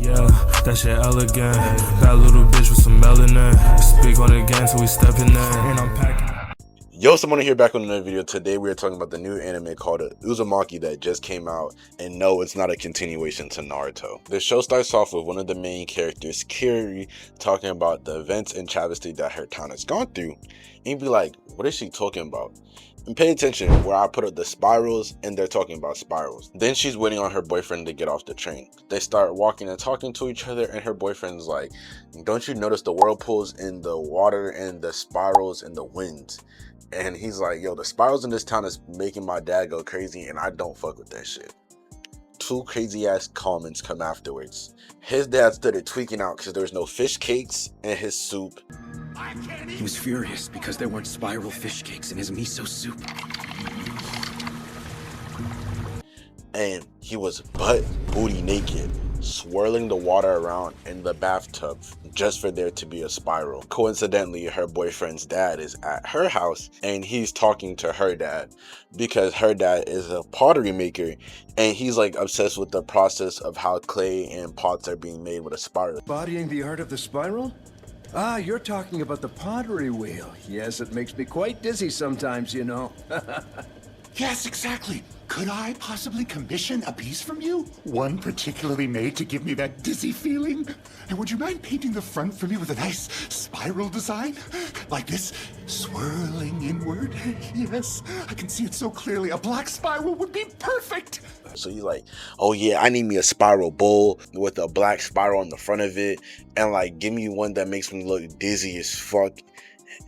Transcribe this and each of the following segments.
Yeah, that shit elegant. That little bitch with some melanin. Speak on it again till we step in there. And I'm packing. Yo, someone here back with another video. Today we are talking about the new anime called Uzumaki that just came out, and no, it's not a continuation to Naruto. The show starts off with one of the main characters, Kiri, talking about the events and travesty that her town has gone through, and you'd be like, what is she talking about? And pay attention where I put up the spirals, and they're talking about spirals. Then she's waiting on her boyfriend to get off the train. They start walking and talking to each other, and her boyfriend's like, don't you notice the whirlpools in the water and the spirals and the winds? And he's like, yo, the spirals in this town is making my dad go crazy, and I don't fuck with that shit. Two crazy ass comments come afterwards. His dad started tweaking out because there was no fish cakes in his soup. He was furious because there weren't spiral fish cakes in his miso soup. And he was butt booty naked, swirling the water around in the bathtub just for there to be a spiral. Coincidentally, her boyfriend's dad is at her house and he's talking to her dad because her dad is a pottery maker and he's like obsessed with the process of how clay and pots are being made with a spiral. Bodying the art of the spiral? Ah, you're talking about the pottery wheel. Yes, it makes me quite dizzy sometimes, you know. Yes, exactly. Could I possibly commission a piece from you? One particularly made to give me that dizzy feeling? And would you mind painting the front for me with a nice spiral design? Like this, swirling inward? Yes, I can see it so clearly. A black spiral would be perfect. So he's like, oh yeah, I need me a spiral bowl with a black spiral on the front of it. And like, give me one that makes me look dizzy as fuck.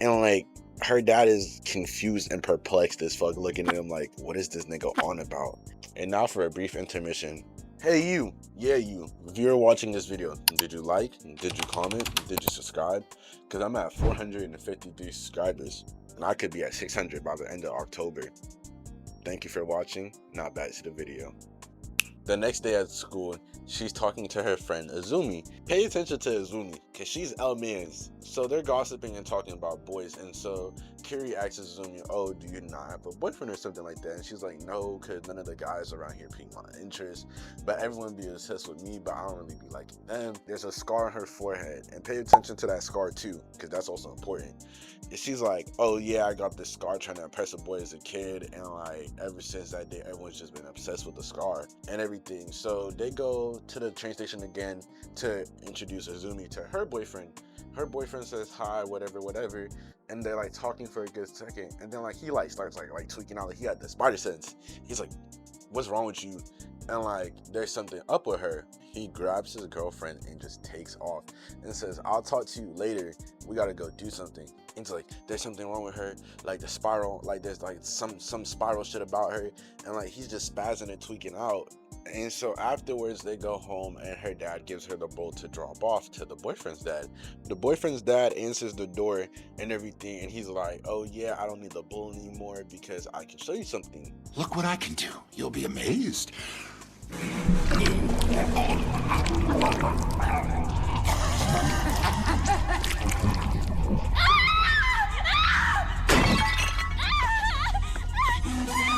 And like, her dad is confused and perplexed as fuck, looking at him like, what is this nigga on about? And now for a brief intermission. Hey you, yeah you, if you're watching this video, did you like, did you comment, did you subscribe? Because I'm at 453 subscribers and I could be at 600 by the end of October. Thank you for watching. Now back to the video. The next day at school, she's talking to her friend Uzumi. Pay attention to Uzumi, because she's L-Mans. So they're gossiping and talking about boys. And so Kiri asks Uzumi, oh, do you not have a boyfriend or something like that? And she's like, no, because none of the guys around here pique my interest. But everyone be obsessed with me, but I don't really be liking them. There's a scar on her forehead. And pay attention to that scar too, because that's also important. And she's like, oh yeah, I got this scar trying to impress a boy as a kid. And like, ever since that day, everyone's just been obsessed with the scar and everything. So they go to the train station again to introduce Uzumi to her boyfriend. Her boyfriend says hi, whatever, and they're like talking for a good second, and then like he like starts like tweaking out, like he had the spider sense. He's like, what's wrong with you? And like there's something up with her. He grabs his girlfriend and just takes off and says, I'll talk to you later, we gotta go do something. And it's like there's something wrong with her, like the spiral, like there's like some spiral shit about her, and like he's just spazzing and tweaking out. And so afterwards they go home and her dad gives her the bowl to drop off to the boyfriend's dad. The boyfriend's dad answers the door and everything, and he's like, oh yeah, I don't need the bowl anymore because I can show you something. Look what I can do. You'll be amazed.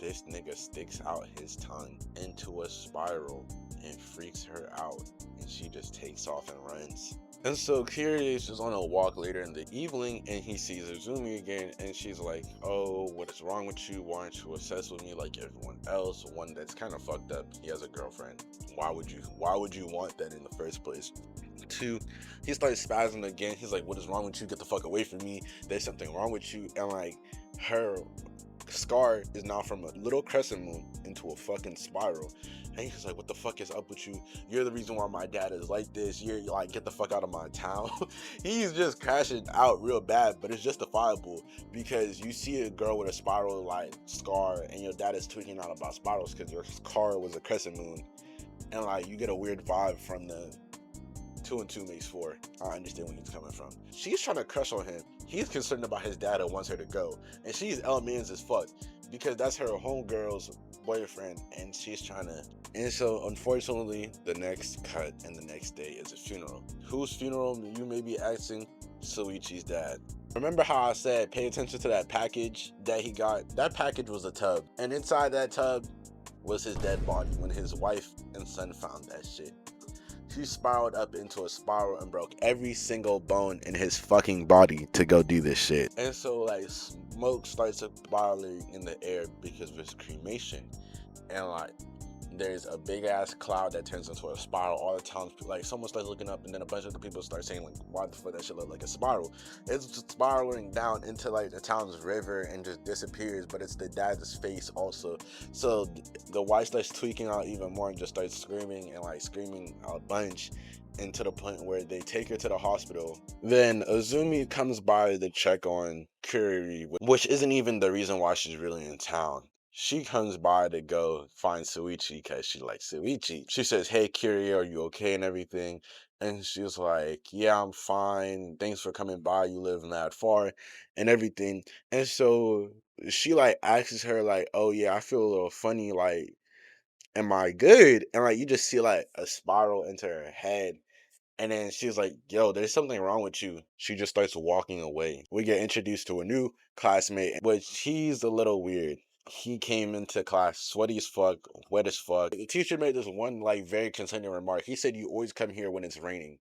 This nigga sticks out his tongue into a spiral and freaks her out, and she just takes off and runs. And so Kiri is just on a walk later in the evening and he sees Uzumi again, and she's like, oh, what is wrong with you? Why aren't you obsessed with me like everyone else? One that's kind of fucked up. He has a girlfriend. Why would you want that in the first place? Two, he starts spazzing again. He's like, what is wrong with you? Get the fuck away from me. There's something wrong with you. And like her scar is now from a little crescent moon into a fucking spiral. And he's like, what the fuck is up with you? You're the reason why my dad is like this. You're like, get the fuck out of my town. He's just crashing out real bad, but it's justifiable because you see a girl with a spiral like scar and your dad is tweaking out about spirals because your car was a crescent moon, and like you get a weird vibe from the 2 and 2 makes 4. I understand where he's coming from. She's trying to crush on him. He's concerned about his dad and wants her to go, and she's L-Mans as fuck because that's her homegirl's boyfriend, and she's trying to. And so unfortunately the next cut and the next day is a funeral. Whose funeral, you may be asking? Soichi's dad. Remember how I said pay attention to that package that he got? That package was a tub, and inside that tub was his dead body when his wife and son found that shit. She spiraled up into a spiral and broke every single bone in his fucking body to go do this shit. And so like smoke starts spiraling in the air because of his cremation. And like there's a big ass cloud that turns into a spiral. All the towns, like someone starts looking up, and then a bunch of the people start saying like, "Why the fuck that shit look like a spiral?" It's just spiraling down into like the town's river and just disappears. But it's the dad's face also. So the wife starts tweaking out even more and just starts screaming and like screaming a bunch. And to the point where they take her to the hospital. Then Azumi comes by to check on Kuri, which isn't even the reason why she's really in town. She comes by to go find Suichi because she likes Suichi. She says, "Hey, Kiri, are you okay?" and everything. And she's like, "Yeah, I'm fine. Thanks for coming by. You live mad far," and everything. And so she like asks her like, "Oh yeah, I feel a little funny. Like, am I good?" And like you just see like a spiral into her head. And then she's like, "Yo, there's something wrong with you." She just starts walking away. We get introduced to a new classmate, but he's a little weird. He came into class sweaty as fuck, wet as fuck. The teacher made this one like very concerning remark. He said, "You always come here when it's raining."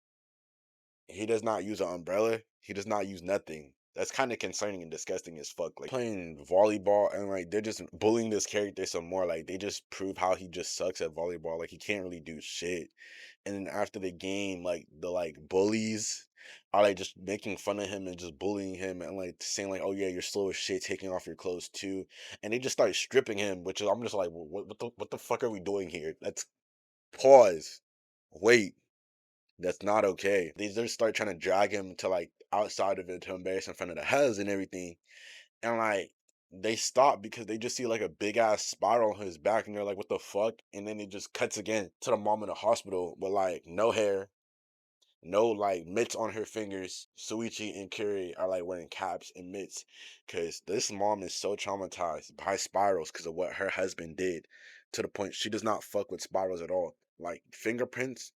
He does not use an umbrella. He does not use nothing. That's kind of concerning and disgusting as fuck. Like playing volleyball and like they're just bullying this character some more. Like they just prove how he just sucks at volleyball. Like he can't really do shit. And then after the game, like the like bullies are like just making fun of him and just bullying him and like saying like, "Oh yeah, you're slow as shit, taking off your clothes too." And they just start stripping him, which is I'm just like, what the fuck are we doing here? Let's pause. Wait, that's not okay. They just start trying to drag him to like outside of it to embarrass in front of the huz and everything. And like they stop because they just see like a big ass spiral on his back and they're like, "What the fuck?" And then it just cuts again to the mom in the hospital with like no hair, no like mitts on her fingers. Suichi and Kiri are like wearing caps and mitts because this mom is so traumatized by spirals because of what her husband did, to the point she does not fuck with spirals at all. Like fingerprints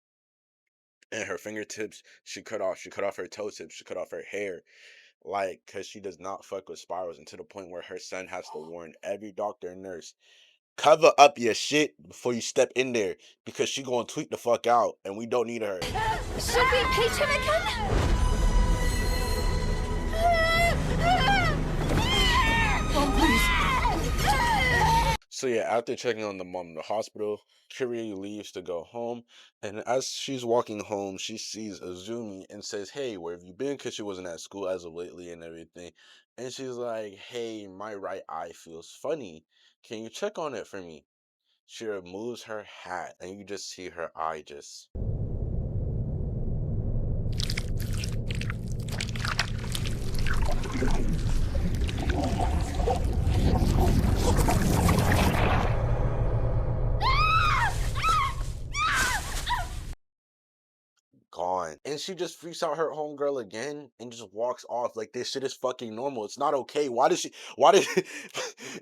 and her fingertips, she cut off. She cut off her toe tips. She cut off her hair. Like, because she does not fuck with spirals, and to the point where her son has to warn every doctor and nurse, "Cover up your shit before you step in there because she gonna tweak the fuck out and we don't need her." Should we page him again? So yeah, after checking on the mom in the hospital, Kiri leaves to go home, and as she's walking home, she sees Azumi and says, "Hey, where have you been?" Because she wasn't at school as of lately and everything. And she's like, "Hey, my right eye feels funny. Can you check on it for me?" She removes her hat, and you just see her eye just gone. And she just freaks out her homegirl again and just walks off like this shit is fucking normal. It's not okay. Why did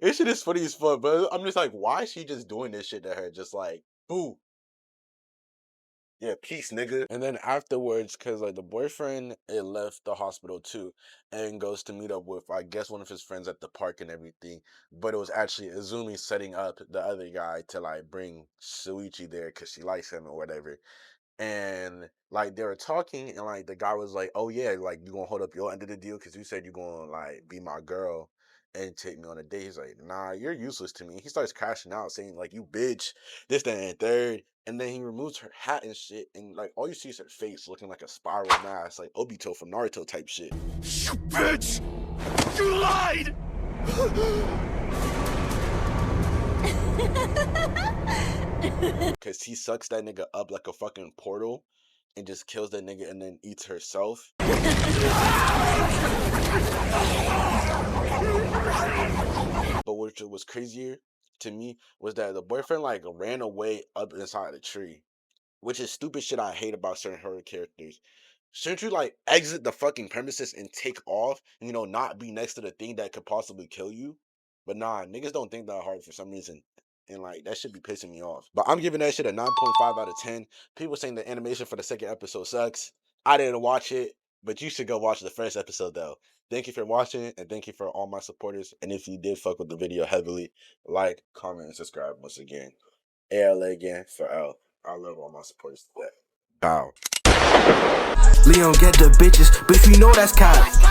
this shit is funny as fuck, but I'm just like, why is she just doing this shit to her? Just like, boo. Yeah, peace, nigga. And then afterwards, cause like the boyfriend it left the hospital too, and goes to meet up with I guess one of his friends at the park and everything. But it was actually Izumi setting up the other guy to like bring Suichi there because she likes him or whatever. And like they were talking and like the guy was like, "Oh yeah, like you gonna hold up your end of the deal because you said you gonna like be my girl and take me on a date." He's like, "Nah, you're useless to me." He starts crashing out saying like, "You bitch, this, that, and third." And then he removes her hat and shit, and like all you see is her face looking like a spiral mask, like Obito from Naruto type shit. You bitch! You lied! Cause he sucks that nigga up like a fucking portal and just kills that nigga and then eats herself. But what was crazier to me was that the boyfriend like ran away up inside a tree, which is stupid shit I hate about certain horror characters. Shouldn't you like exit the fucking premises and take off, you know, not be next to the thing that could possibly kill you? But nah, niggas don't think that hard for some reason. And like that should be pissing me off. But I'm giving that shit a 9.5 out of 10. People saying the animation for the second episode sucks. I didn't watch it, but you should go watch the first episode though. Thank you for watching and thank you for all my supporters. And if you did fuck with the video heavily, like, comment, and subscribe once again. ALA again for L. I love all my supporters to death. Pow. Leon get the bitches, but if you know that's cap.